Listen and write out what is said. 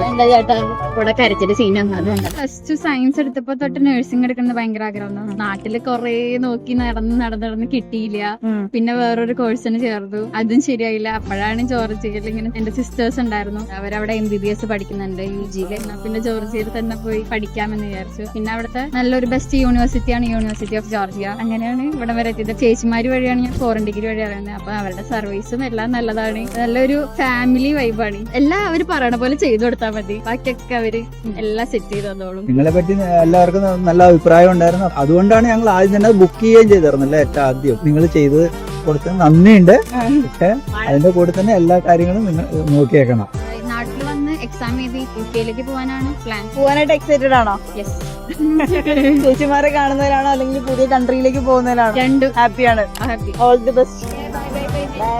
എന്താ ചേട്ടാ ഇവിടെ കരച്ചിട്ട് സീനാണ്. അതുകൊണ്ട് ഫസ്റ്റ് സയൻസ് എടുത്തപ്പോ തൊട്ട് നഴ്സിംഗ് എടുക്കുന്നത് ഭയങ്കര ആഗ്രഹം. നാട്ടില് കൊറേ നോക്കി നടന്ന് കിട്ടിയില്ല. പിന്നെ വേറൊരു കോഴ്സിന് ചേർന്നു, അതും ശരിയായില്ല. അപ്പോഴാണ് ജോർജിയയിൽ ഇങ്ങനെ എന്റെ സിസ്റ്റേഴ്സ് ഉണ്ടായിരുന്നു, അവരവിടെ MBBS പഠിക്കുന്നുണ്ട് UG-യില്. പിന്നെ ജോർജിയയിൽ തന്നെ പോയി പഠിക്കാമെന്ന് വിചാരിച്ചു. പിന്നെ അവിടുത്തെ നല്ലൊരു ബെസ്റ്റ് യൂണിവേഴ്സിറ്റിയാണ് യൂണിവേഴ്സിറ്റി ഓഫ് ജോർജിയ. അങ്ങനെയാണ് ഇവിടെ വരെ എത്തിയത്. ചേച്ചിമാര് വഴിയാണ് ഞാൻ ഫോറിൻ ഡിഗ്രി വഴി അറിയുന്നത്. അപ്പൊ അവരുടെ സർവീസും എല്ലാം നല്ലതാണ്, നല്ലൊരു ഫാമിലി വൈബാണ്. എല്ലാം അവര് പറയണ പോലെ ചെയ്തു കൊടുത്താൽ മതി, ബാക്കിയൊക്കെ അവര് എല്ലാം സെറ്റ് ചെയ്ത് തന്നോളും. നിങ്ങളെ പറ്റി എല്ലാവർക്കും നല്ല അഭിപ്രായം ഉണ്ടായിരുന്നു. അതുകൊണ്ടാണ് ഞങ്ങൾ ആദ്യം തന്നെ ബുക്ക് ചെയ്യുകയും ചെയ്തിരുന്നല്ലേ. ഏറ്റവും ആദ്യം നിങ്ങൾ ചെയ്ത് കൊടുത്തത് നന്ദിയുണ്ട്. പക്ഷെ അതിന്റെ കൂടെ തന്നെ എല്ലാ കാര്യങ്ങളും നിങ്ങൾ നോക്കിയേക്കണം. നാട്ടിൽ വന്ന് എക്സാം എഴുതി UK-യിലേക്ക് പോകാനാണ് പ്ലാൻ. പോവാനായിട്ട് എക്സൈറ്റഡ് ആണോ? യെസ്. ചേച്ചിമാരെ കാണുന്നതിലാണോ അല്ലെങ്കിൽ പുതിയ കൺട്രിയിലേക്ക് പോകുന്നതിലാണോ? രണ്ടും ഹാപ്പിയാണ്. Happy. All the best. Bye bye bye.